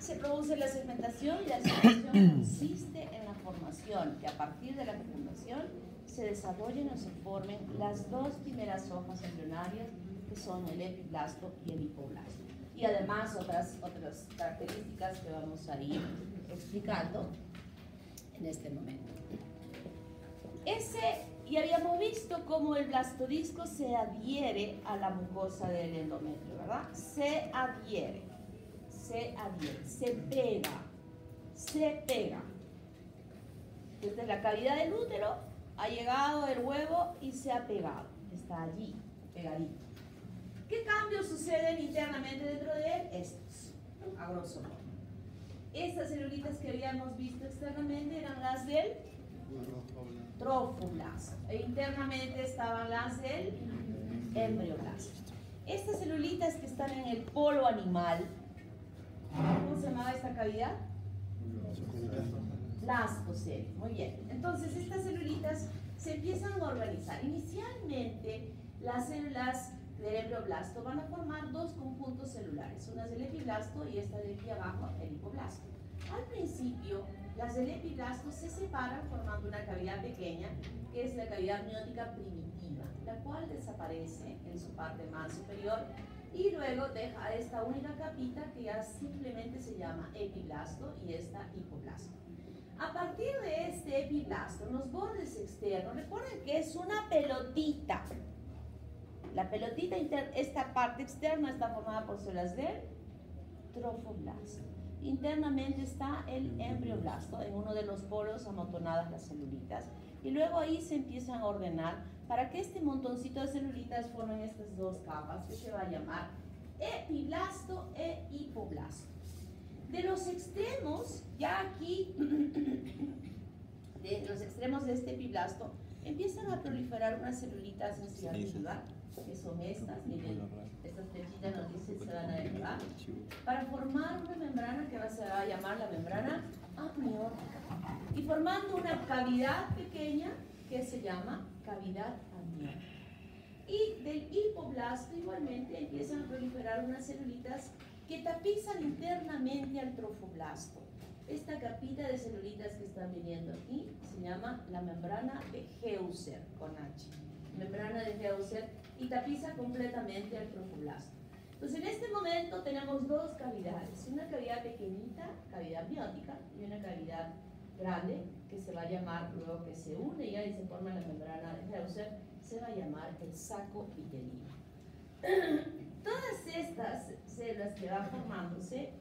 se produce la segmentación y la segmentación consiste en la formación, que a partir de la fecundación se desarrollen o se formen las dos primeras hojas embrionarias, que son el epiblasto y el hipoblasto. Y además otras características que vamos a ir explicando en este momento. Y habíamos visto cómo el blastodisco se adhiere a la mucosa del endometrio, ¿verdad? Se adhiere, se pega. Desde la cavidad del útero ha llegado el huevo y se ha pegado, está allí, pegadito. ¿Qué cambios suceden internamente dentro de él? Estos, a grosso modo. Estas celulitas que habíamos visto externamente eran las del trofoblasto, e internamente estaban las del embrioblasto. Estas celulitas que están en el polo animal, ¿cómo se llamaba esta cavidad? Blastocele. Muy bien. Entonces estas celulitas se empiezan a organizar. Inicialmente las células del embrioblasto van a formar dos conjuntos celulares, una del epiblasto y esta de aquí abajo, el hipoblasto. Al principio, las del epiblasto se separan formando una cavidad pequeña, que es la cavidad miótica primitiva, la cual desaparece en su parte más superior y luego deja esta única capita que ya simplemente se llama epiblasto y esta hipoblasto. A partir de este epiblasto, en los bordes externos, recuerden que es una pelotita. La pelotita interna, esta parte externa está formada por células del trofoblasto. Internamente está el embrioblasto, en uno de los polos amontonadas las celulitas, y luego ahí se empiezan a ordenar para que este montoncito de celulitas formen estas dos capas que se va a llamar epiblasto e hipoblasto. De los extremos, ya aquí, de los extremos de este epiblasto, empiezan a proliferar unas celulitas hacia arriba, que son estas, miren, estas flechitas nos dicen se van a derivar, para formar una membrana que se va a llamar la membrana amniótica, y formando una cavidad pequeña que se llama cavidad amniótica. Y del hipoblasto igualmente empiezan a proliferar unas celulitas que tapizan internamente al trofoblasto. Esta capita de celulitas que están viniendo aquí se llama la membrana de Heuser, con H. Membrana de Heuser, y tapiza completamente al trofoblasto. Entonces en este momento tenemos dos cavidades, una cavidad pequeñita, cavidad amniótica, y una cavidad grande que se va a llamar, luego que se une ya y se forma la membrana de Heuser, se va a llamar el saco vitelino. Todas estas células que van formándose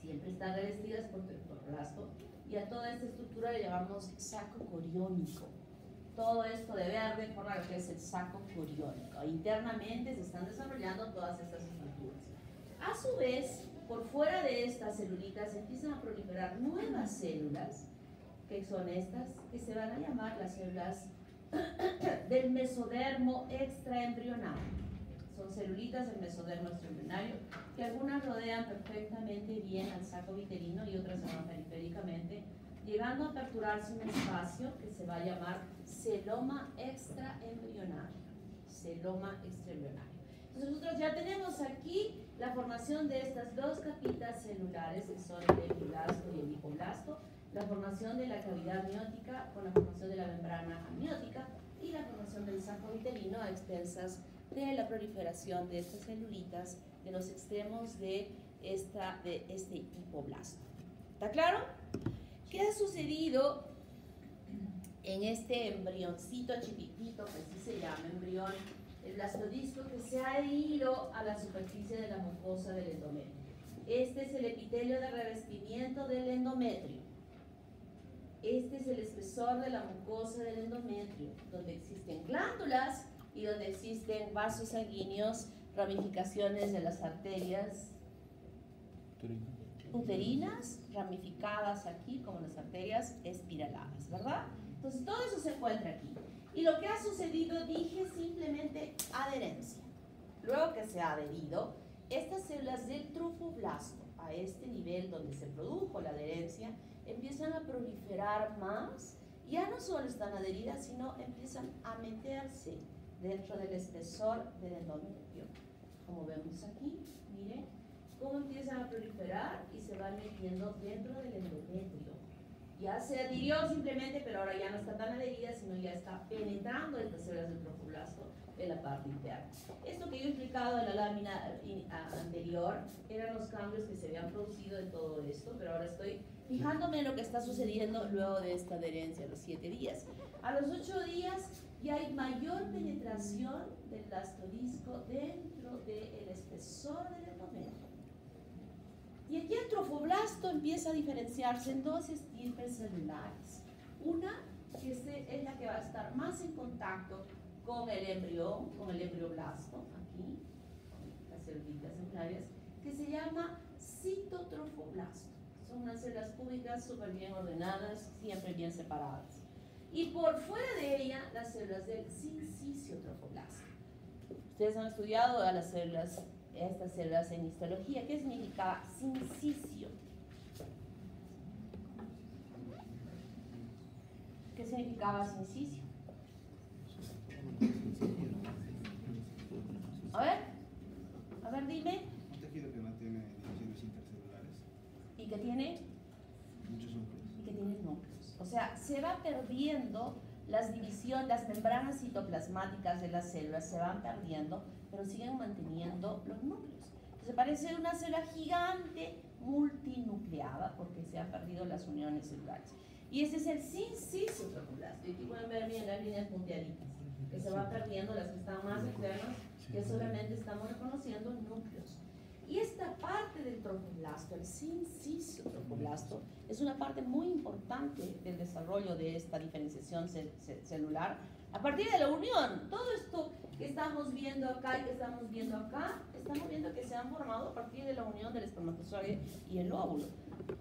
siempre están revestidas por trofoblasto, y a toda esta estructura le llamamos saco coriónico. Todo esto de verde forma lo que es el saco coriónico. Internamente se están desarrollando todas estas estructuras. A su vez, por fuera de estas celulitas empiezan a proliferar nuevas células, que son estas, que se van a llamar las células del mesodermo extraembrionario. Son celulitas del mesodermo extraembrionario, que algunas rodean perfectamente bien al saco vitelino y otras se van periféricamente, llegando a aperturarse un espacio que se va a llamar celoma extraembrionario. Celoma extraembrionario. Entonces nosotros ya tenemos aquí la formación de estas dos capitas celulares, que son el epiblasto y el hipoblasto, la formación de la cavidad amniótica con la formación de la membrana amniótica y la formación del saco vitelino a expensas de la proliferación de estas celulitas de los extremos de este hipoblasto. ¿Está claro? ¿Qué ha sucedido en este embrioncito chiquitito, que así se llama embrión, el blastodisco, que se ha adherido a la superficie de la mucosa del endometrio? Este es el epitelio de revestimiento del endometrio. Este es el espesor de la mucosa del endometrio, donde existen glándulas y donde existen vasos sanguíneos, ramificaciones de las arterias uterinas, ramificadas aquí como las arterias espiraladas, ¿verdad? Entonces todo eso se encuentra aquí. Y lo que ha sucedido, dije simplemente adherencia. Luego que se ha adherido, estas células del trofoblasto, a este nivel donde se produjo la adherencia, empiezan a proliferar más. Ya no solo están adheridas, sino empiezan a meterse dentro del espesor del endometrio, como vemos aquí, miren, cómo empiezan a proliferar y se van metiendo dentro del endometrio. Ya se adhirió simplemente, pero ahora ya no está tan adherida, sino ya está penetrando estas células del trofoblasto en la parte interna. Esto que yo he explicado en la lámina anterior eran los cambios que se habían producido de todo esto, pero ahora estoy fijándome en lo que está sucediendo luego de esta adherencia a los 7 días. A los 8 días ya hay mayor penetración del blastodisco dentro del espesor del endometrio. Y aquí el trofoblasto empieza a diferenciarse en dos estirpes celulares. Una que es la que va a estar más en contacto con el embrión, con el embrioblasto, aquí, las células embrionarias, que se llama citotrofoblasto. Son unas células cúbicas súper bien ordenadas, siempre bien separadas. Y por fuera de ella, las células del sinciciotrofoblasto. Ustedes han estudiado a las células, estas células en histología. ¿Qué significa sincicio? ¿Qué significaba sincicio? A ver, dime. Un tejido que no tiene divisiones intercelulares. ¿Y que tiene? Muchos núcleos. Y que tiene núcleos. O sea, se va perdiendo las divisiones, las membranas citoplasmáticas de las células se van perdiendo, pero siguen manteniendo los núcleos. Entonces parece una célula gigante multinucleada porque se han perdido las uniones celulares. Y ese es el sinciciotrofoblasto. Y aquí pueden ver bien las líneas punteaditas, que se van perdiendo las que están más externas, que solamente estamos reconociendo núcleos. Y esta parte del trofoblasto, el sinciciotrofoblasto, es una parte muy importante del desarrollo de esta diferenciación celular a partir de la unión. Todo esto que estamos viendo acá y que estamos viendo acá, estamos viendo que se han formado a partir de la unión del espermatozoide y el óvulo.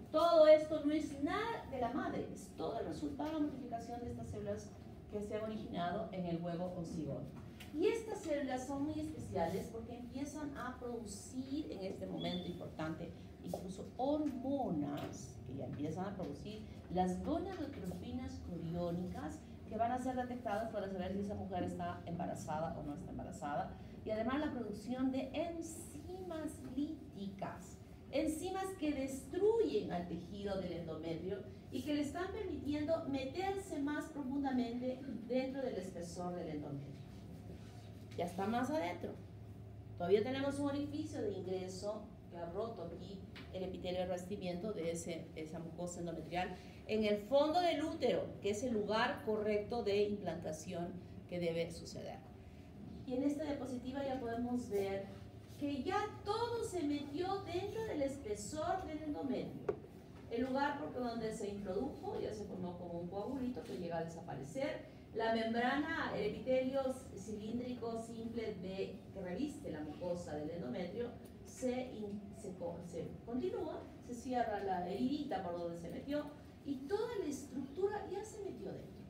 Todo esto no es nada de la madre, es todo el resultado de la multiplicación de estas células que se han originado en el huevo o cigoto. Y estas células son muy especiales porque empiezan a producir en este momento importante incluso hormonas que ya empiezan a producir las gonadotrofinas coriónicas que van a ser detectadas para saber si esa mujer está embarazada o no está embarazada, y además la producción de enzimas líticas, enzimas que destruyen al tejido del endometrio y que le están permitiendo meterse más profundamente dentro del espesor del endometrio. Ya está más adentro. Todavía tenemos un orificio de ingreso que ha roto aquí el epitelio de revestimiento de esa mucosa endometrial en el fondo del útero, que es el lugar correcto de implantación que debe suceder. Y en esta diapositiva ya podemos ver que ya todo se metió dentro del espesor del endometrio. El lugar porque donde se introdujo ya se formó como un coagulito que llega a desaparecer. La membrana, el epitelio cilíndrico simple que reviste la mucosa del endometrio se continúa, se cierra la heridita por donde se metió y toda la estructura ya se metió dentro.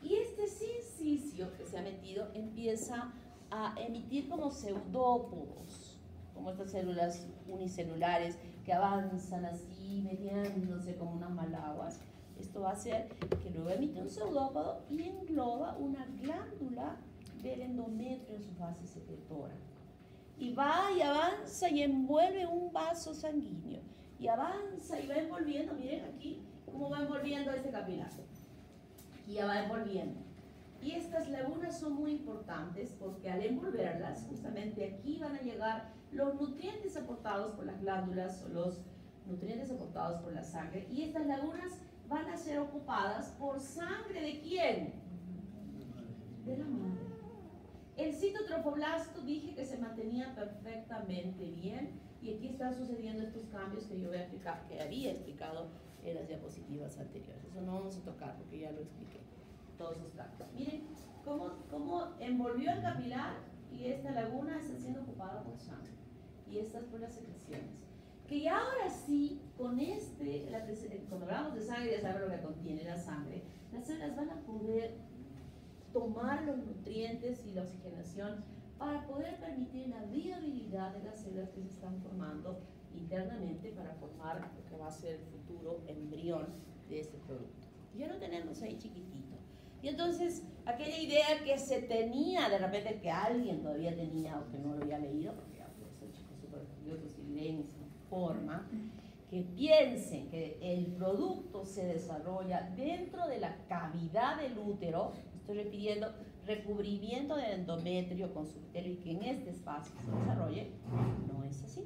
Y este sincicio que se ha metido empieza a emitir como pseudópodos, como estas células unicelulares que avanzan así, metiéndose como unas malaguas. Esto va a hacer que luego emite un pseudópodo y engloba una glándula del endometrio en su fase secretora. Y va y avanza y envuelve un vaso sanguíneo. Y avanza y va envolviendo, miren aquí cómo va envolviendo este capilar. Y ya va envolviendo. Y estas lagunas son muy importantes porque al envolverlas, justamente aquí van a llegar los nutrientes aportados por las glándulas o los nutrientes aportados por la sangre. Y estas lagunas van a ser ocupadas por sangre ¿de quién? De la madre. El citotrofoblasto dije que se mantenía perfectamente bien y aquí están sucediendo estos cambios que yo había explicado en las diapositivas anteriores. Eso no vamos a tocar porque ya lo expliqué, todos esos cambios. Miren cómo envolvió el capilar y esta laguna está siendo ocupada por sangre y estas por las secreciones. Que ya ahora sí, con cuando hablamos de sangre, ya saben lo que contiene la sangre, las células van a poder tomar los nutrientes y la oxigenación para poder permitir la viabilidad de las células que se están formando internamente para formar lo que va a ser el futuro embrión de este producto. Ya lo tenemos ahí chiquitito. Y entonces, aquella idea que se tenía, de repente que alguien todavía tenía o que no lo había leído, porque ya pues, son chicos súper estudiosos y leen y se forma que piensen que el producto se desarrolla dentro de la cavidad del útero, estoy refiriendo recubrimiento del endometrio con su útero y que en este espacio se desarrolle, no es así.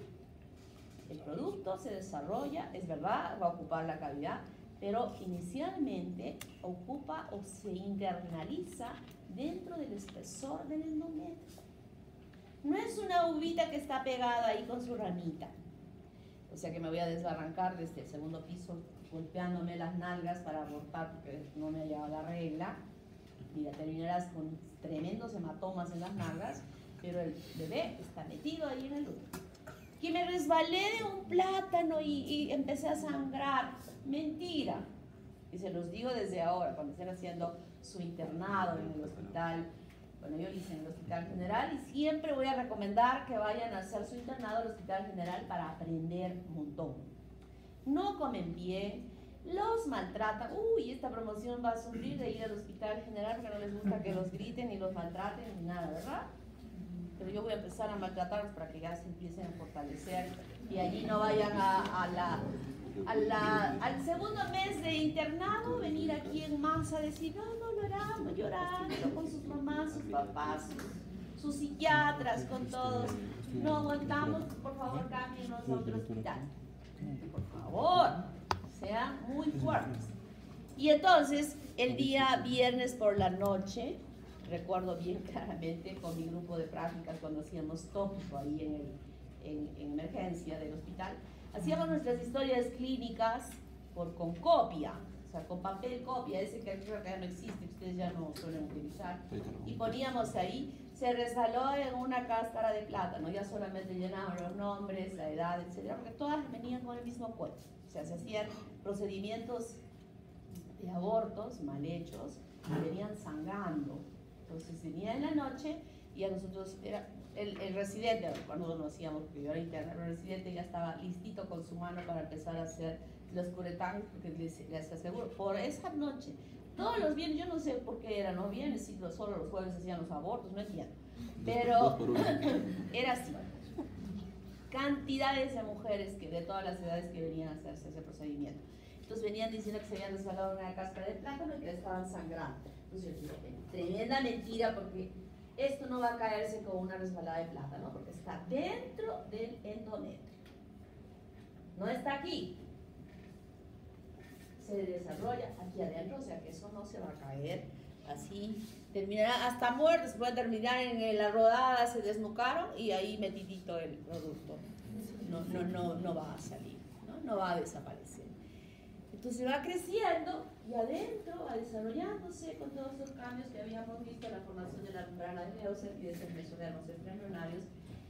El producto se desarrolla, es verdad, va a ocupar la cavidad, pero inicialmente ocupa o se internaliza dentro del espesor del endometrio. No es una uvita que está pegada ahí con su ramita. O sea que me voy a desbarrancar desde el segundo piso golpeándome las nalgas para abortar porque no me ha llegado la regla. Mira, terminarás con tremendos hematomas en las nalgas, pero el bebé está metido ahí en el útero. Que me resbalé de un plátano y empecé a sangrar. Mentira. Y se los digo desde ahora, cuando estén haciendo su internado en el hospital. Bueno, yo hice en el Hospital General y siempre voy a recomendar que vayan a hacer su internado al Hospital General para aprender un montón. No comen bien, los maltratan. Uy, esta promoción va a sufrir de ir al Hospital General porque no les gusta que los griten ni los maltraten ni nada, ¿verdad? Pero yo voy a empezar a maltratarlos para que ya se empiecen a fortalecer y allí no vayan al segundo mes de internado venir aquí en masa a decir no lloramos, llorando con sus mamás, sus papás, sus psiquiatras, con todos. No aguantamos, por favor cámbienos a otro hospital. Por favor, sean muy fuertes. Y entonces el día viernes por la noche, recuerdo bien claramente con mi grupo de prácticas cuando hacíamos tópico ahí en emergencia del hospital, hacíamos nuestras historias clínicas con copia, o sea, con papel copia, ese que creo que ya no existe, ustedes ya no suelen utilizar, y poníamos ahí, se resbaló en una cáscara de plátano, ya solamente llenaban los nombres, la edad, etcétera, porque todas venían con el mismo cuento, o sea, se hacían procedimientos de abortos mal hechos, y venían sangrando. Entonces venía en la noche y a nosotros era el residente, cuando lo hacíamos, porque yo era interna, el residente ya estaba listito con su mano para empezar a hacer los curetajes, porque les aseguro, por esa noche, todos los viernes, yo no sé por qué eran los viernes, si solo los jueves hacían los abortos, no entiendo, pero era así. Cantidades de mujeres de todas las edades que venían a hacerse ese procedimiento. Entonces venían diciendo que se habían resbalado en una cáscara de plátano y que estaban sangrando. Entonces yo dije, tremenda mentira, porque esto no va a caerse con una resbalada de plátano, porque está dentro del endometrio. No está aquí. Se desarrolla aquí adentro, o sea que eso no se va a caer así. Terminará hasta muertos, puede terminar en la rodada, se desnucaron y ahí metidito el producto. No va a salir, no va a desaparecer. Entonces va creciendo y adentro va desarrollándose con todos los cambios que habíamos visto en la formación de la membrana de Leuser y de ese mesodermos embrionarios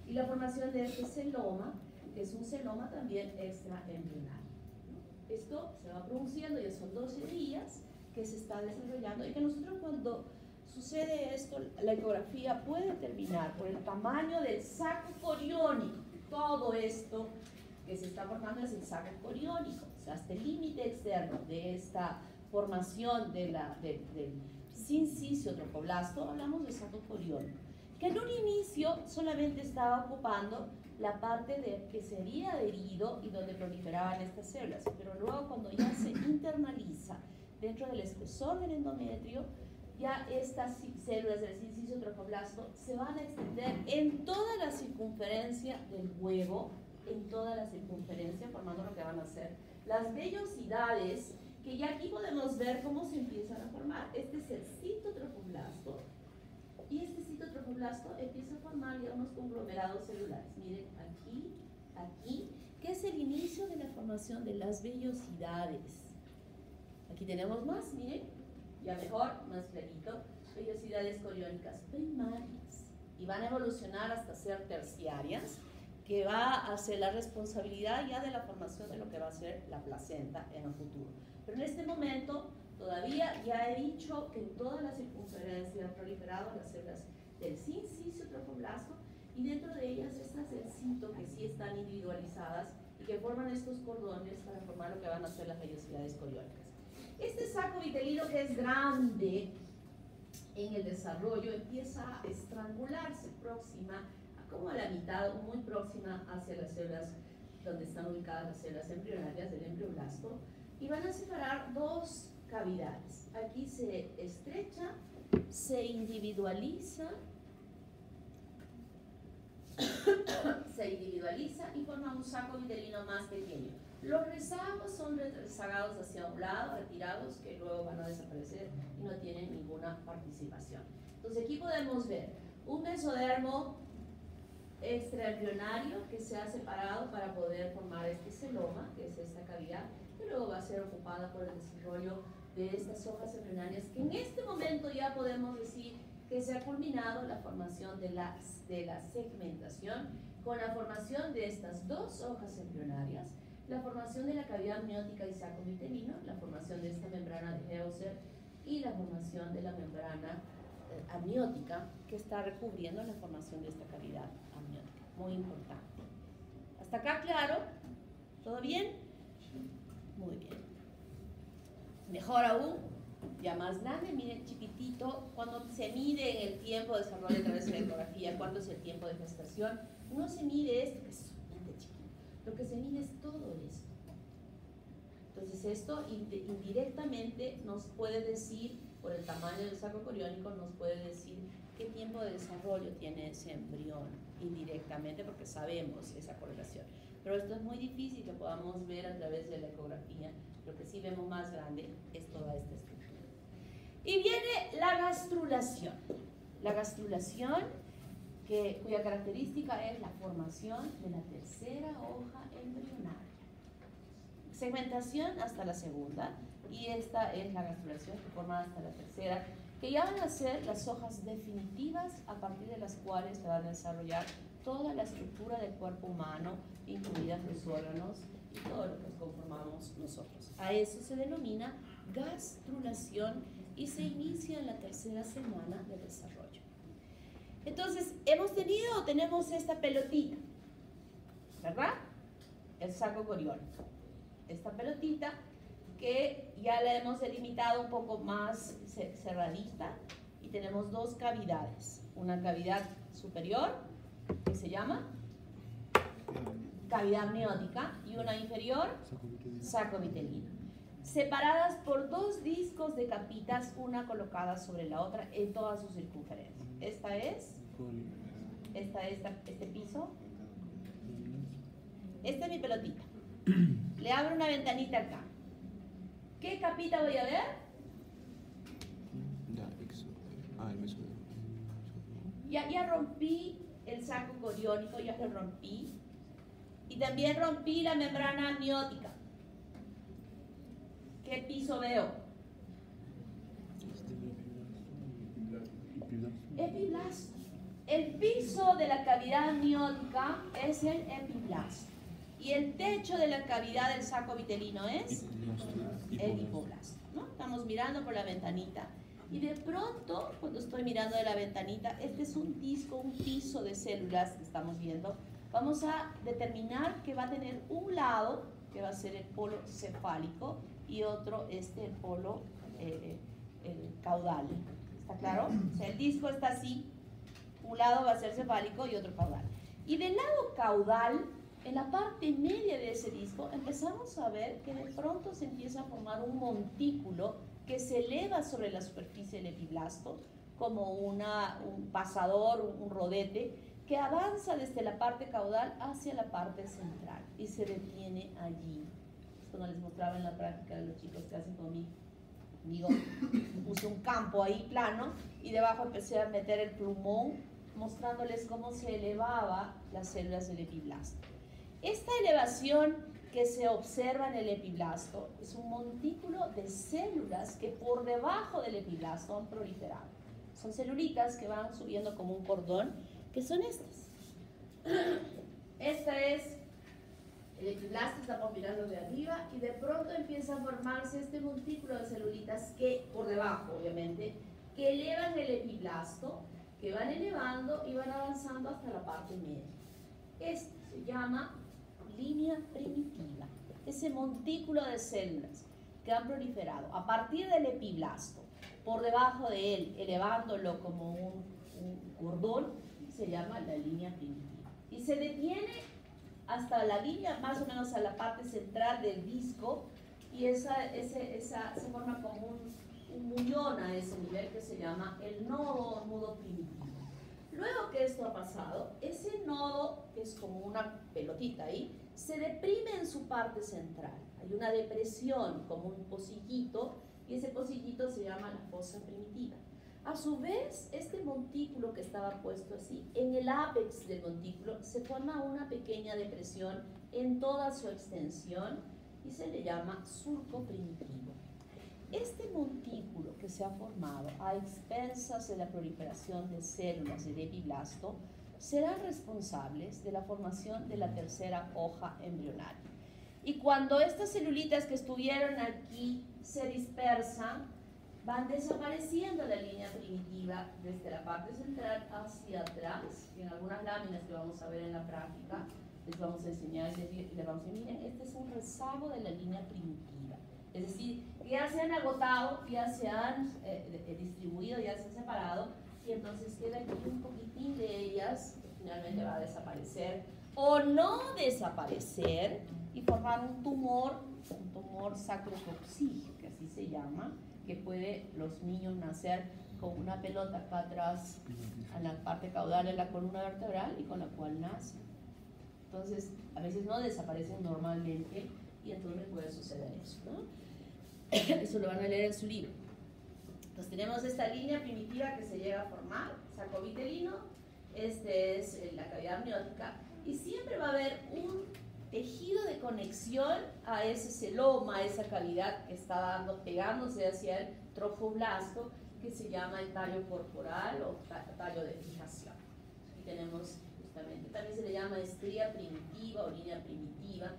y la formación de este celoma, que es un celoma también extraembrionario. Esto se va produciendo, ya son 12 días que se está desarrollando y que nosotros cuando sucede esto, la ecografía puede determinar por el tamaño del saco coriónico. Todo esto que se está formando es el saco coriónico, o sea, hasta el límite externo de esta formación del sincicio-tropoblasto, hablamos de saco coriónico, que en un inicio solamente estaba ocupando la parte que se había adherido y donde proliferaban estas células, pero luego cuando ya se internaliza dentro del espesor del endometrio, ya estas células del sincicio-tropoblasto se van a extender en toda la circunferencia del huevo, en toda la circunferencia, formando lo que van a ser las vellosidades, que ya aquí podemos ver cómo se empiezan a formar. Este es el citotropoblasto, y este citotropoblasto empieza a formar ya unos conglomerados celulares. Miren, aquí, que es el inicio de la formación de las vellosidades. Aquí tenemos más, miren, ya mejor, más clarito, vellosidades coriónicas primarias, y van a evolucionar hasta ser terciarias, que va a ser la responsabilidad ya de la formación de lo que va a ser la placenta en el futuro. Pero en este momento, todavía ya he dicho que en toda la circunferencia han proliferado las células del sincicio-tropoblasto y dentro de ellas estas del cito, que sí están individualizadas y que forman estos cordones para formar lo que van a ser las vellosidades coriónicas. Este saco vitelino, que es grande en el desarrollo, empieza a estrangularse próxima, como a la mitad o muy próxima hacia las células donde están ubicadas las células embrionarias del embrioblasto, y van a separar dos cavidades. Aquí se estrecha, se individualiza, y forma un saco vitelino más pequeño. Los rezagos son rezagados hacia un lado, retirados, que luego van a desaparecer y no tienen ninguna participación. Entonces aquí podemos ver un mesodermo extraembrionario que se ha separado para poder formar este celoma, que es esta cavidad, que luego va a ser ocupada por el desarrollo de estas hojas embrionarias, que en este momento ya podemos decir que se ha culminado la formación de la segmentación con la formación de estas dos hojas embrionarias, la formación de la cavidad amniótica y saco vitelino, la formación de esta membrana de Hauser y la formación de la membrana amniótica que está recubriendo la formación de esta cavidad amniótica. Muy importante. ¿Hasta acá claro? ¿Todo bien? Muy bien. Mejor aún, ya más grande, miren chiquitito, cuando se mide en el tiempo de desarrollo a través de la ecografía, cuánto es el tiempo de gestación, no se mide esto, que es sumamente chiquito, lo que se mide es todo esto. Entonces esto indirectamente nos puede decir, por el tamaño del saco coriónico, nos puede decir qué tiempo de desarrollo tiene ese embrión, indirectamente, porque sabemos esa correlación. Pero esto es muy difícil que podamos ver a través de la ecografía. Lo que sí vemos más grande es toda esta estructura. Y viene la gastrulación. La gastrulación, cuya característica es la formación de la tercera hoja embrionaria. Segmentación hasta la segunda, y esta es la gastrulación que forma hasta la tercera, que ya van a ser las hojas definitivas a partir de las cuales se van a desarrollar toda la estructura del cuerpo humano, incluidas los órganos y todo lo que conformamos nosotros. A eso se denomina gastrulación y se inicia en la tercera semana de desarrollo. Entonces, tenemos esta pelotita, ¿verdad? El saco coriónico. Esta pelotita que ya la hemos delimitado un poco más cerradita, y tenemos dos cavidades. Una cavidad superior, que se llama cavidad amniótica, y una inferior, saco vitelino, separadas por dos discos de capitas, una colocada sobre la otra en toda su circunferencia. Este piso. Esta es mi pelotita. Le abro una ventanita acá. ¿Qué capita voy a ver? Ya rompí el saco coriónico, ya lo rompí. Y también rompí la membrana amniótica. ¿Qué piso veo? Epiblasto. El piso de la cavidad amniótica es el epiblasto. Y el techo de la cavidad del saco vitelino es el hipoblasto, ¿no? Estamos mirando por la ventanita. Y de pronto, cuando estoy mirando de la ventanita, este es un disco, un piso de células que estamos viendo. Vamos a determinar que va a tener un lado, que va a ser el polo cefálico, y otro el polo caudal. ¿Está claro? O sea, el disco está así, un lado va a ser cefálico y otro caudal. Y del lado caudal, en la parte media de ese disco, empezamos a ver que de pronto se empieza a formar un montículo que se eleva sobre la superficie del epiblasto, como un pasador, un rodete, que avanza desde la parte caudal hacia la parte central y se detiene allí. Esto no les mostraba en la práctica de los chicos que hacen conmigo. Puse un campo ahí plano y debajo empecé a meter el plumón, mostrándoles cómo se elevaba las células del epiblasto. Esta elevación que se observa en el epiblasto es un montículo de células que por debajo del epiblasto han proliferado. Son celulitas que van subiendo como un cordón, que son estas. Esta es el epiblasto, estamos mirando de arriba, y de pronto empieza a formarse este montículo de celulitas que, por debajo obviamente, que elevan el epiblasto, que van elevando y van avanzando hasta la parte media. Esto se llama línea primitiva, ese montículo de células que han proliferado a partir del epiblasto, por debajo de él, elevándolo como un cordón, se llama la línea primitiva. Y se detiene hasta la línea, más o menos a la parte central del disco, y esa se forma como un mullón a ese nivel que se llama el nodo, nudo primitivo. Luego que esto ha pasado, ese nodo, que es como una pelotita ahí, se deprime en su parte central. Hay una depresión, como un pocillito, y ese pocillito se llama la fosa primitiva. A su vez, este montículo que estaba puesto así, en el ápex del montículo se forma una pequeña depresión en toda su extensión y se le llama surco primitivo. Este montículo que se ha formado a expensas de la proliferación de células del epiblasto serán responsables de la formación de la tercera hoja embrionaria. Y cuando estas celulitas que estuvieron aquí se dispersan, van desapareciendo la línea primitiva desde la parte central hacia atrás. En algunas láminas que vamos a ver en la práctica les vamos a enseñar y les vamos a decir, miren, este es un rezago de la línea primitiva. Es decir, ya se han agotado, ya se han distribuido, ya se han separado, y entonces queda aquí un poquitín de ellas que finalmente va a desaparecer o no desaparecer y formar un tumor sacrococcígeo, que así se llama, que puede los niños nacer con una pelota acá atrás en la parte caudal de la columna vertebral y con la cual nacen. Entonces, a veces no desaparecen normalmente y entonces puede suceder eso, ¿no? Eso lo van a leer en su libro. Entonces tenemos esta línea primitiva que se llega a formar, sacovitelino, este es la cavidad amniótica, y siempre va a haber un tejido de conexión a ese celoma, a esa cavidad que está pegándose hacia el trofoblasto, que se llama el tallo corporal o tallo de fijación. Aquí tenemos justamente, también se le llama estría primitiva o línea primitiva,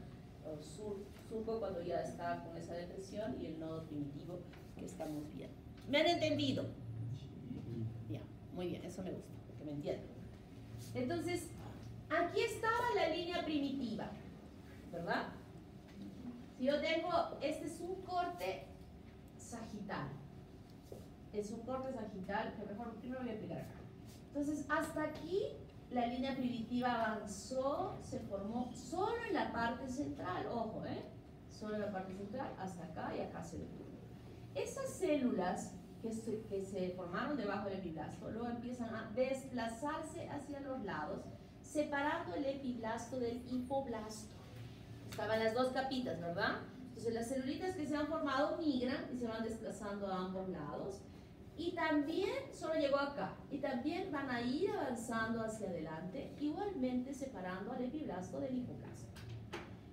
o surco cuando ya está con esa depresión, y el nodo primitivo que estamos viendo. ¿Me han entendido? Bien, muy bien, eso me gusta, que me entiendan. Entonces, aquí estaba la línea primitiva, ¿verdad? Si yo tengo, este es un corte sagital. Es un corte sagital, que mejor primero voy a explicar acá. Entonces, hasta aquí la línea primitiva avanzó, se formó solo en la parte central, ojo, solo en la parte central, hasta acá y acá se detuvo. Esas células que se formaron debajo del epiblasto luego empiezan a desplazarse hacia los lados, separando el epiblasto del hipoblasto. Estaban las dos capitas, ¿verdad? Entonces las celulitas que se han formado migran y se van desplazando a ambos lados. Y también, solo llegó acá, y también van a ir avanzando hacia adelante, igualmente separando al epiblasto del hipoblasto.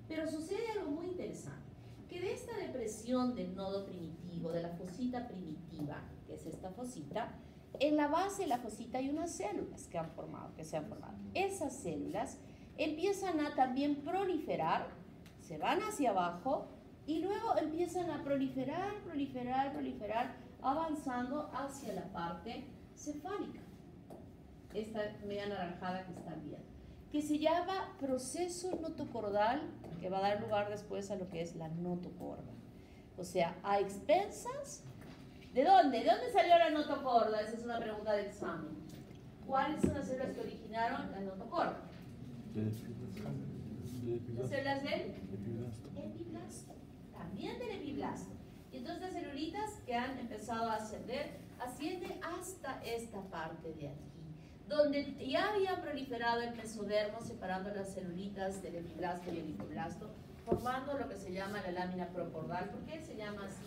Pero sucede algo muy interesante, que de esta depresión del nodo primitivo, de la fosita primitiva, que es esta fosita, en la base de la fosita hay unas células que se han formado. Esas células empiezan a también proliferar, se van hacia abajo, y luego empiezan a proliferar, avanzando hacia la parte cefálica, esta media anaranjada que están viendo, que se llama proceso notocordal, que va a dar lugar después a lo que es la notocorda. O sea, a expensas, ¿de dónde? ¿De dónde salió la notocorda? Esa es una pregunta de examen. ¿Cuáles son las células que originaron la notocorda? Las células del epiblasto, también del epiblasto. Y entonces las celulitas que han empezado a ascender, ascienden hasta esta parte de aquí, donde ya habían proliferado el mesodermo, separando las celulitas del epiblasto y el hipoblasto, formando lo que se llama la lámina procordal. ¿Por qué se llama así?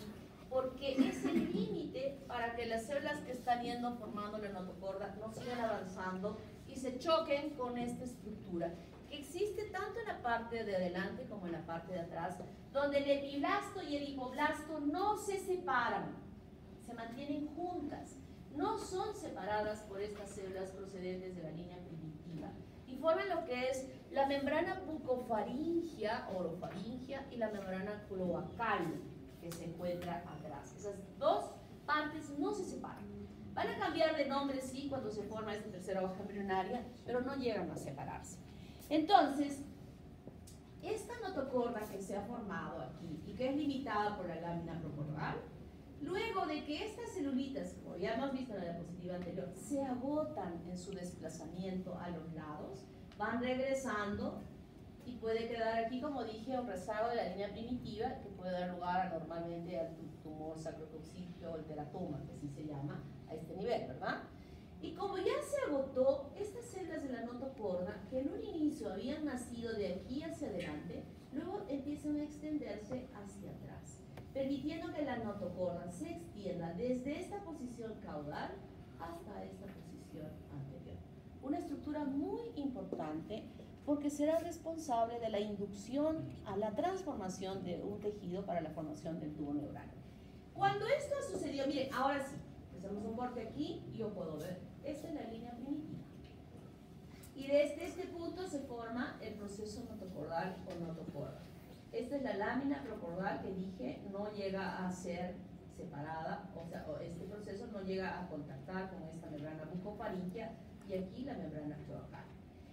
Porque es el límite para que las células que están yendo formando la notocorda no sigan avanzando y se choquen con esta estructura, que existe tanto en la parte de adelante como en la parte de atrás, donde el epiblasto y el hipoblasto no se separan, se mantienen juntas, no son separadas por estas células procedentes de la línea primitiva, y forman lo que es la membrana bucofaringia, orofaringia, y la membrana cloacal, que se encuentra atrás. Esas dos partes no se separan. Van a cambiar de nombre, sí, cuando se forma esta tercera hoja embrionaria, pero no llegan a separarse. Entonces, esta notocorda que se ha formado aquí y que es limitada por la lámina procordal, luego de que estas celulitas, como ya hemos visto en la diapositiva anterior, se agotan en su desplazamiento a los lados, van regresando y puede quedar aquí, como dije, un rezago de la línea primitiva que puede dar lugar normalmente al tumor sacrococcígeo o el teratoma, que así se llama, a este nivel, ¿verdad? Y como ya se agotó, estas células de la notocorda, que en un inicio habían nacido de aquí hacia adelante, luego empiezan a extenderse hacia atrás, permitiendo que la notocorda se extienda desde esta posición caudal hasta esta posición anterior. Una estructura muy importante porque será responsable de la inducción a la transformación de un tejido para la formación del tubo neural. Cuando esto sucedió, miren, ahora sí, hacemos un corte aquí y yo puedo ver, esta es la línea primitiva. Y desde este punto se forma el proceso notocordal o notocorda. Esta es la lámina procordal que dije no llega a ser separada, o sea, este proceso no llega a contactar con esta membrana bucofaríngea y aquí la membrana cloacal.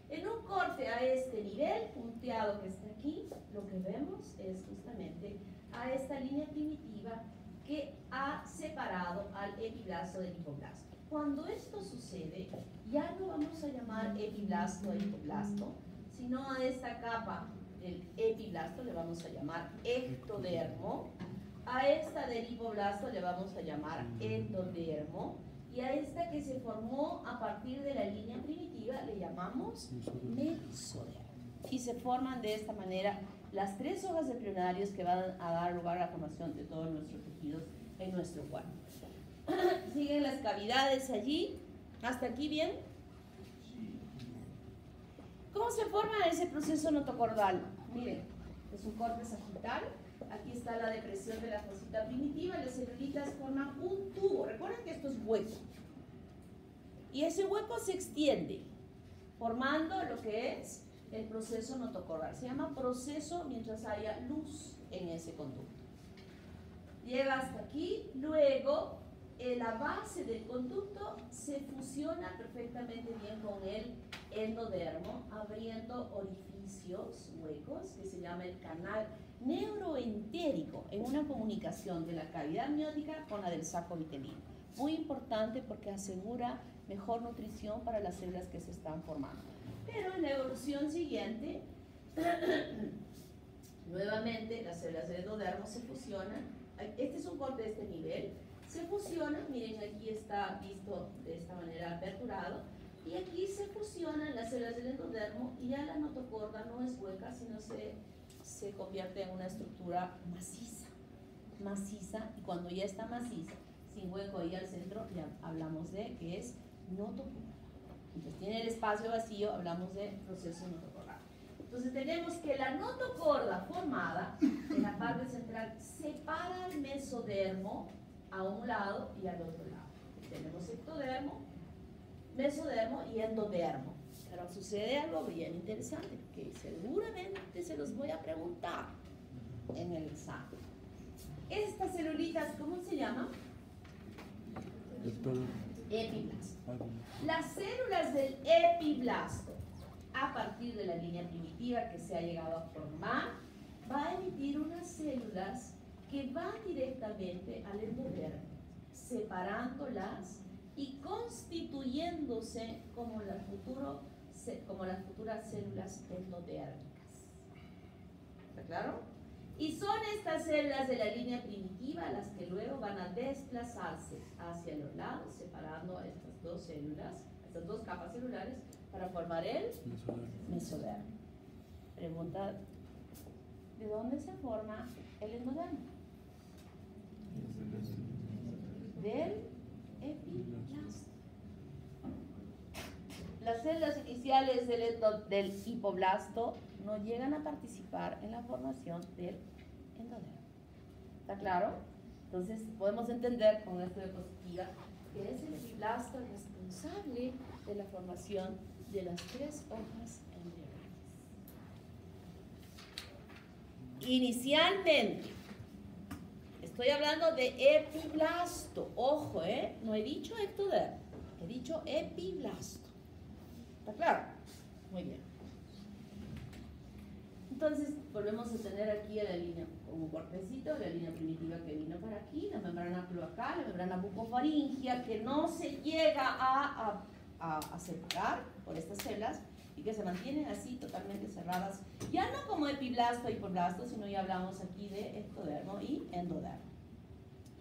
En un corte a este nivel, punteado que está aquí, lo que vemos es justamente a esta línea primitiva que ha separado al epiblasto del hipoblasto. Cuando esto sucede, ya no vamos a llamar epiblasto e hipoblasto, sino a esta capa del epiblasto le vamos a llamar ectodermo, a esta del hipoblasto le vamos a llamar endodermo, y a esta que se formó a partir de la línea primitiva le llamamos mesodermo. Y se forman de esta manera las tres hojas embrionarias que van a dar lugar a la formación de todos nuestros tejidos en nuestro cuerpo. Siguen las cavidades allí. ¿Hasta aquí bien? ¿Cómo se forma ese proceso notocordal? Miren, es un corte sagital. Aquí está la depresión de la fosita primitiva. Las celulitas forman un tubo. Recuerden que esto es hueco. Y ese hueco se extiende, formando lo que es el proceso notocordal. Se llama proceso mientras haya luz en ese conducto. Llega hasta aquí, luego la base del conducto se fusiona perfectamente bien con el endodermo, abriendo orificios huecos que se llama el canal neuroentérico en una comunicación de la cavidad amniótica con la del saco vitelino. Muy importante porque asegura mejor nutrición para las células que se están formando. Pero en la evolución siguiente, nuevamente las células del endodermo se fusionan. Este es un corte de este nivel. Se fusionan, miren, aquí está visto de esta manera aperturado, y aquí se fusionan las células del endodermo y ya la notocorda no es hueca, sino se convierte en una estructura maciza, y cuando ya está maciza, sin hueco ahí al centro, ya hablamos de que es notocorda. Entonces tiene el espacio vacío, hablamos de proceso notocordal. Entonces tenemos que la notocorda formada en la parte central separa el mesodermo a un lado y al otro lado. Tenemos ectodermo, mesodermo y endodermo. Pero sucede algo bien interesante que seguramente se los voy a preguntar en el examen. Estas celulitas, ¿cómo se llaman? Epiblasto. Las células del epiblasto, a partir de la línea primitiva que se ha llegado a formar, va a emitir unas células que van directamente al endodermo, separándolas y constituyéndose como las futuras células endodérmicas. ¿Está claro? Y son estas células de la línea primitiva las que luego van a desplazarse hacia los lados, separando estas dos células, estas dos capas celulares, para formar el mesodermo. Pregunta, ¿de dónde se forma el endodermo? Del epiblasto. Las células iniciales del hipoblasto no llegan a participar en la formación del endodermo. ¿Está claro? Entonces podemos entender con esta diapositiva que es el epiblasto el responsable de la formación de las tres hojas embrionarias. Inicialmente, estoy hablando de epiblasto. Ojo, no he dicho ectodermo, he dicho epiblasto. ¿Está claro? Muy bien. Entonces, volvemos a tener aquí a la línea, como un cortecito, la línea primitiva que vino para aquí, la membrana cloacal, la membrana bucofaríngea, que no se llega a separar por estas células, y que se mantienen así totalmente cerradas, ya no como epiblasto y hipoblasto, sino ya hablamos aquí de ectodermo y endodermo.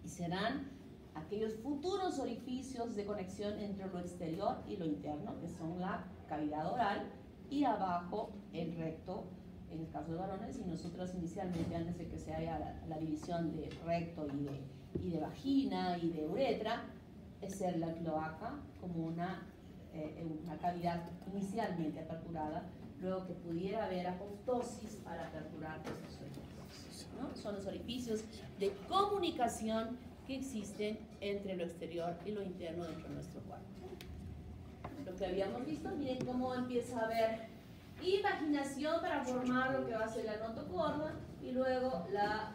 Y serán aquellos futuros orificios de conexión entre lo exterior y lo interno, que son la cavidad oral y abajo el recto, en el caso de varones, y nosotros inicialmente, antes de que se haya la división de recto y de vagina y de uretra, es ser la cloaca como una cavidad inicialmente aperturada, luego que pudiera haber apoptosis para aperturar esos orificios, ¿no? Son los orificios de comunicación que existen entre lo exterior y lo interno dentro de nuestro cuerpo. Lo que habíamos visto, miren cómo empieza a haber imaginación para formar lo que va a ser la notocorda y luego la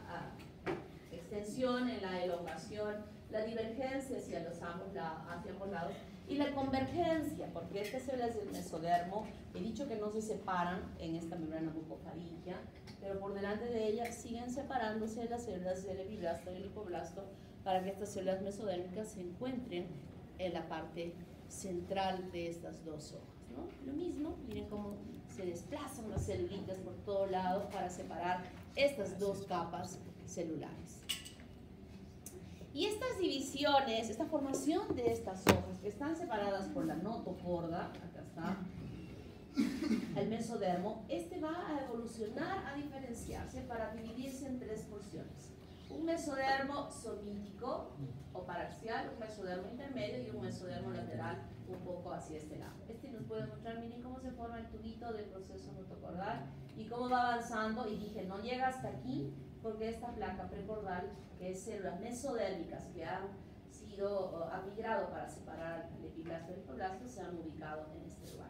extensión en la elongación, la divergencia hacia ambos lados y la convergencia, porque estas células del mesodermo, he dicho que no se separan en esta membrana bucofaríngea, pero por delante de ellas siguen separándose las células del epiblasto y el hipoblasto para que estas células mesodérmicas se encuentren en la parte central de estas dos hojas, ¿no? Lo mismo, miren cómo se desplazan las celulitas por todo lado para separar estas dos capas celulares. Y estas divisiones, esta formación de estas hojas que están separadas por la notocorda, acá está el mesodermo, va a evolucionar, a diferenciarse para dividirse en tres porciones. Un mesodermo somítico o paraxial, un mesodermo intermedio y un mesodermo lateral un poco hacia este lado. Nos puede mostrar, miren cómo se forma el tubito del proceso notocordal y cómo va avanzando, y dije, no llega hasta aquí porque esta placa precordal, que es células mesodérmicas que han migrado para separar el epiblasto del hipoblasto, se han ubicado en este lugar.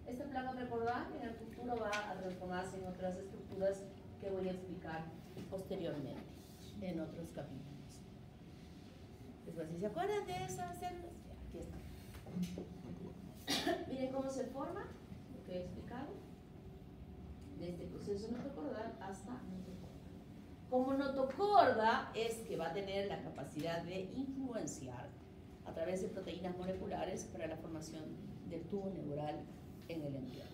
Esta placa precordal en el futuro va a transformarse en otras estructuras que voy a explicar posteriormente en otros capítulos. Después, si se acuerdan de esas células, aquí están. Miren cómo se forma, lo que he explicado, desde el proceso notocordal hasta notocorda. Como notocorda es que va a tener la capacidad de influenciar a través de proteínas moleculares para la formación del tubo neural en el embrión.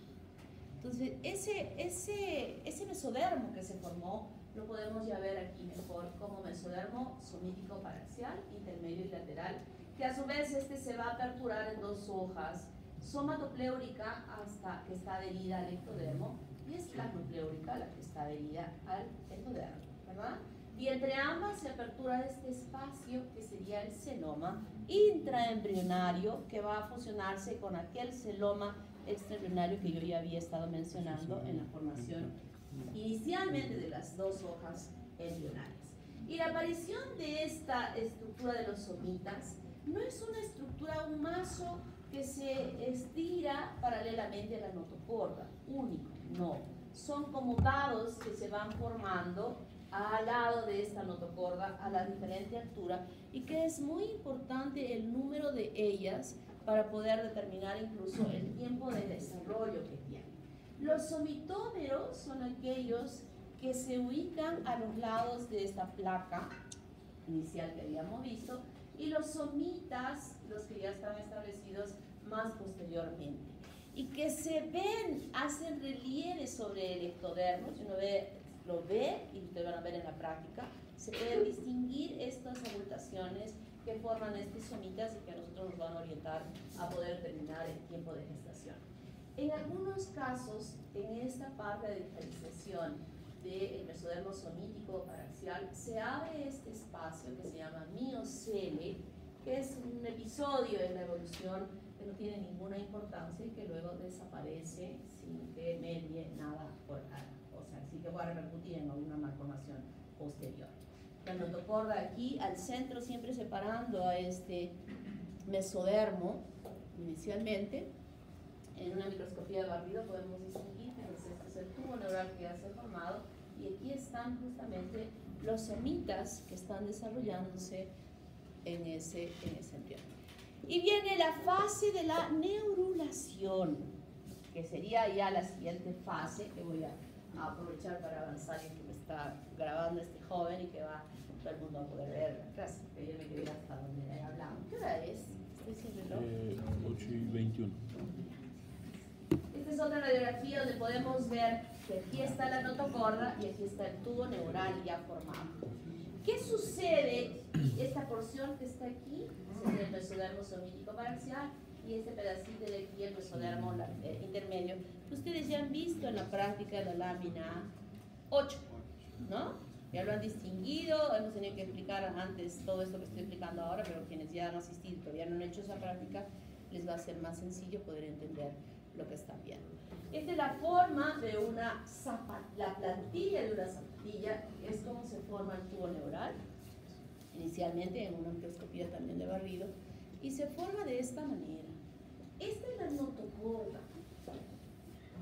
Entonces, ese mesodermo que se formó lo podemos ya ver aquí mejor como mesodermo somítico paraxial, intermedio y lateral, que a su vez se va a aperturar en dos hojas, somatopleúrica hasta que está adherida al ectodermo y esclatopleúrica la que está adherida al endodermo, ¿verdad? Y entre ambas se apertura este espacio que sería el celoma intraembrionario, que va a fusionarse con aquel celoma extraembrionario que yo ya había estado mencionando en la formación inicialmente de las dos hojas embrionarias. Y la aparición de esta estructura de los somitas no es una estructura, un mazo que se estira paralelamente a la notocorda, único, no. Son como dados que se van formando al lado de esta notocorda a la diferente altura, y que es muy importante el número de ellas para poder determinar incluso el tiempo de desarrollo que tienen. Los somitómeros son aquellos que se ubican a los lados de esta placa inicial que habíamos visto, y los somitas, los que ya están establecidos más posteriormente, y que se ven, hacen relieve sobre el ectodermo. Si uno lo ve, y ustedes van a ver en la práctica, se pueden distinguir estas abultaciones que forman estos somitas y que a nosotros nos van a orientar a poder determinar el tiempo de gestación. En algunos casos, en esta parte de diferenciación del mesodermo somítico paraxial, se abre este espacio que se llama miocele, que es un episodio en la evolución que no tiene ninguna importancia y que luego desaparece sin que medie nada, o sea, sin que pueda repercutir en alguna malformación posterior. La notocorda aquí al centro, siempre separando a este mesodermo inicialmente. En una microscopía de barrido podemos distinguir que este es el tubo neural que ya se ha formado, y aquí están justamente los somitas que están desarrollándose en ese embrión. Y viene la fase de la neurulación, que sería ya la siguiente fase, que voy a aprovechar para avanzar, y que me está grabando este joven y que va todo el mundo a poder ver la clase, que yo me quedé hasta donde he hablado. ¿Qué hora es? Estoy sin reloj. 8:21. Esta es otra radiografía donde podemos ver que aquí está la notocorda y aquí está el tubo neural ya formado. ¿Qué sucede? Esta porción que está aquí es el mesodermo somítico paraxial y este pedacito de aquí el mesodermo intermedio. Ustedes ya han visto en la práctica de la lámina 8, ¿no? Ya lo han distinguido, hemos tenido que explicar antes todo esto que estoy explicando ahora, pero quienes ya han asistido y todavía no han hecho esa práctica, les va a ser más sencillo poder entender lo que están viendo. Esta es la forma de una la plantilla de una zapatilla, es como se forma el tubo neural, inicialmente en una microscopía también de barrido, y se forma de esta manera. Esta es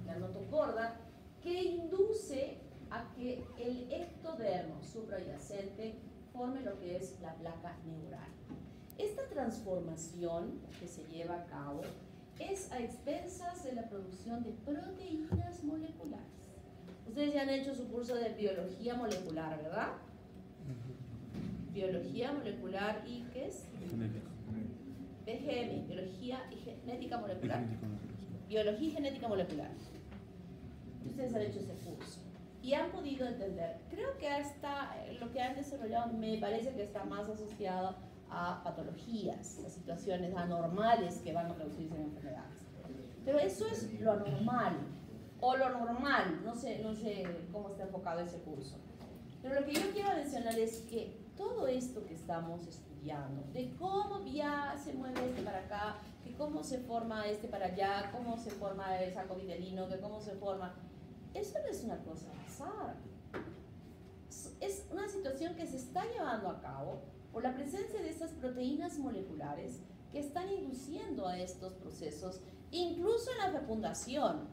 la notocorda que induce a que el ectodermo suprayacente forme lo que es la placa neural. Esta transformación que se lleva a cabo es a expensas de la producción de proteínas moleculares. Ustedes ya han hecho su curso de biología molecular, ¿verdad? Biología molecular y ¿qué es? BGM, biología y genética molecular. Biología y genética molecular. Ustedes han hecho ese curso y han podido entender. Creo que hasta lo que han desarrollado me parece que está más asociado a patologías, a situaciones anormales que van a traducirse en enfermedades. Pero eso es lo anormal o lo normal, no sé cómo está enfocado ese curso. Pero lo que yo quiero mencionar es que todo esto que estamos estudiando, de cómo ya se mueve este para acá, que cómo se forma este para allá, cómo se forma el saco vitelino, que cómo se forma, eso no es una cosa al azar. Es una situación que se está llevando a cabo por la presencia de estas proteínas moleculares que están induciendo a estos procesos, incluso en la fecundación.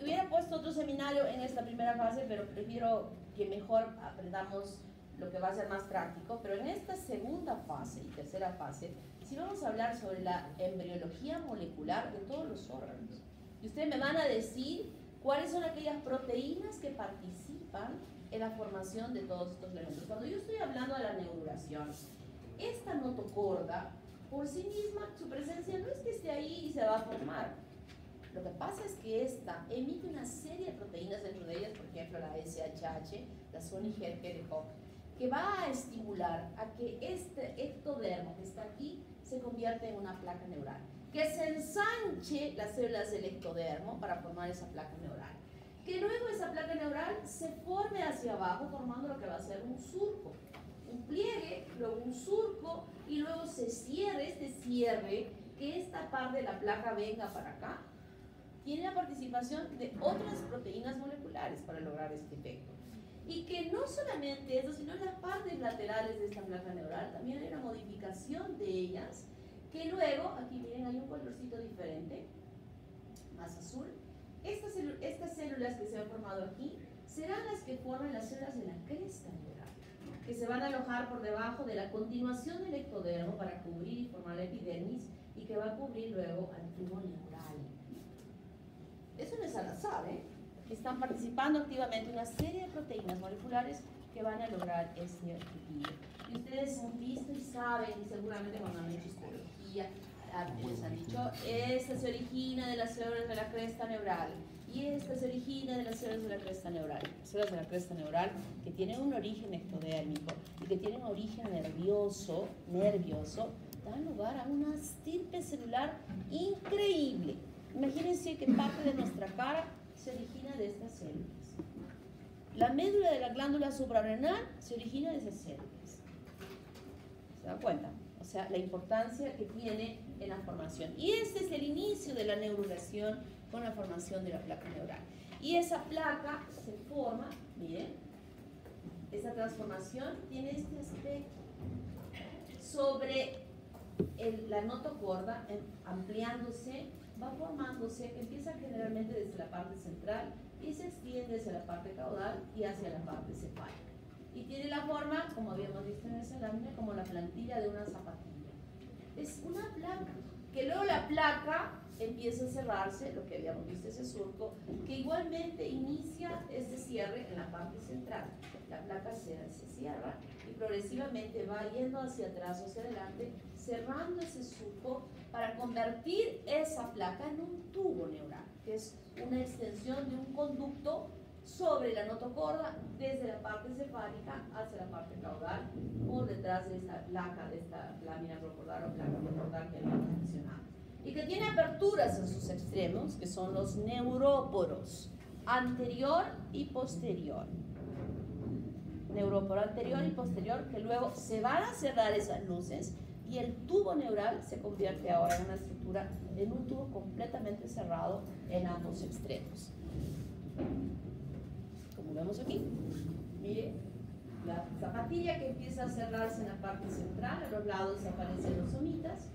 Hubiera puesto otro seminario en esta primera fase, pero prefiero que mejor aprendamos lo que va a ser más práctico. Pero en esta segunda fase y tercera fase, sí vamos a hablar sobre la embriología molecular de todos los órganos. Y ustedes me van a decir cuáles son aquellas proteínas que participan en la formación de todos estos elementos. Cuando yo estoy hablando de la neurulación, esta notocorda, por sí misma, su presencia no es que esté ahí y se va a formar. Lo que pasa es que esta emite una serie de proteínas, dentro de ellas, por ejemplo, la SHH, la Sony-Hepker-Hoc, que va a estimular a que este ectodermo que está aquí se convierta en una placa neural, que se ensanche las células del ectodermo para formar esa placa neural, que luego esa placa neural se forme hacia abajo formando lo que va a ser un surco, un pliegue, luego un surco y luego se cierre, este cierre, que esta parte de la placa venga para acá, tiene la participación de otras proteínas moleculares para lograr este efecto. Y que no solamente eso, sino en las partes laterales de esta placa neural también hay una modificación de ellas, que luego, aquí miren, hay un colorcito diferente, más azul. Estas células que se han formado aquí serán las que formen las células de la cresta neural, que se van a alojar por debajo de la continuación del ectodermo para cubrir y formar la epidermis y que va a cubrir luego al tubo neural. Eso no es al azar, ¿eh? Están participando activamente una serie de proteínas moleculares que van a lograr este objetivo. Y ustedes han visto y saben, y seguramente cuando han hecho histología, les han dicho, esta se origina de las células de la cresta neural y esta se origina de las células de la cresta neural. Las células de la cresta neural que tienen un origen ectodérmico y que tienen un origen nervioso, dan lugar a una estirpe celular increíble. Imagínense que parte de nuestra cara se origina de estas células. La médula de la glándula suprarrenal se origina de esas células. ¿Se dan cuenta? O sea, la importancia que tiene en la formación. Y este es el inicio de la neurulación con la formación de la placa neural. Y esa placa se forma, miren, esa transformación tiene este aspecto. Sobre la notocorda, ampliándose, va formándose, empieza generalmente desde la parte central y se extiende hacia la parte caudal y hacia la parte cefálica. Y tiene la forma, como habíamos visto en esa lámina, como la plantilla de una zapatilla. Es una placa, que luego la placa empieza a cerrarse, lo que habíamos visto ese surco, que igualmente inicia este cierre en la parte central. La placa se cierra y progresivamente va yendo hacia atrás o hacia adelante, cerrando ese surco para convertir esa placa en un tubo neural, que es una extensión de un conducto sobre la notocorda desde la parte cefálica hacia la parte caudal, por detrás de esta placa, de esta lámina procordal o placa procordal que habíamos mencionado, y que tiene aperturas en sus extremos, que son los neuróporos anterior y posterior. Neuróporo anterior y posterior, que luego se van a cerrar esas luces y el tubo neural se convierte ahora en una estructura, en un tubo completamente cerrado en ambos extremos. Como vemos aquí, mire, la zapatilla que empieza a cerrarse en la parte central, a los lados aparecen los somitas,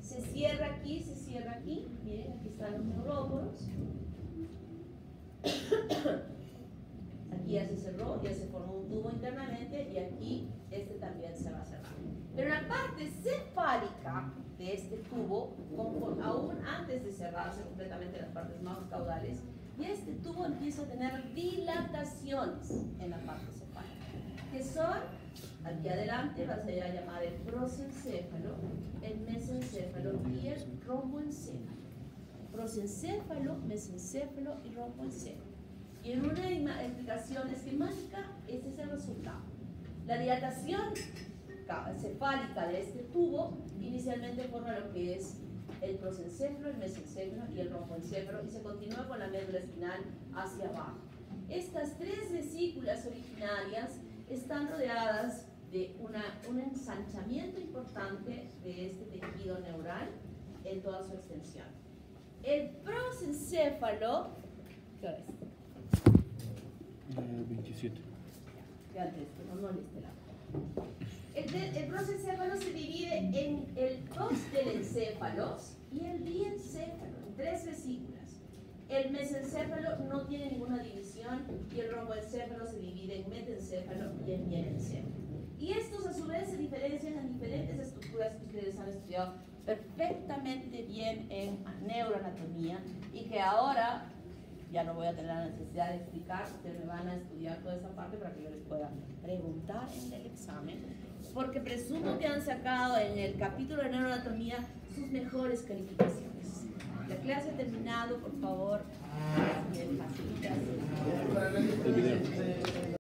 se cierra aquí, miren, aquí están los neuróporos. Aquí ya se cerró, ya se formó un tubo internamente y aquí este también se va a cerrar. Pero la parte cefálica de este tubo, aún antes de cerrarse completamente las partes más caudales, y este tubo empieza a tener dilataciones en la parte cefálica, que son, aquí adelante vas a llamar el prosencéfalo, el mesencéfalo y el romboencéfalo. Prosencéfalo, mesencéfalo y romboencéfalo. Y en una explicación esquemática, este es el resultado. La dilatación cefálica de este tubo inicialmente forma lo que es el prosencéfalo, el mesencéfalo y el romboencéfalo, y se continúa con la médula espinal hacia abajo. Estas tres vesículas originarias están rodeadas de un ensanchamiento importante de este tejido neural en toda su extensión. El prosencéfalo, ¿qué hora es? 27. Fíjate, que no moleste la. El prosencéfalo se divide en el prosterencéfalos y el diencéfalo, en tres vesículas. El mesencéfalo no tiene ninguna división y el romboencéfalo se divide en metencéfalo y en diencéfalo. Y estos a su vez se diferencian en diferentes estructuras que ustedes han estudiado perfectamente bien en neuroanatomía y que ahora ya no voy a tener la necesidad de explicar, ustedes me van a estudiar toda esa parte para que yo les pueda preguntar en el examen, porque presumo que han sacado en el capítulo de neuroanatomía sus mejores calificaciones. La clase ha terminado, por favor, me facilitas.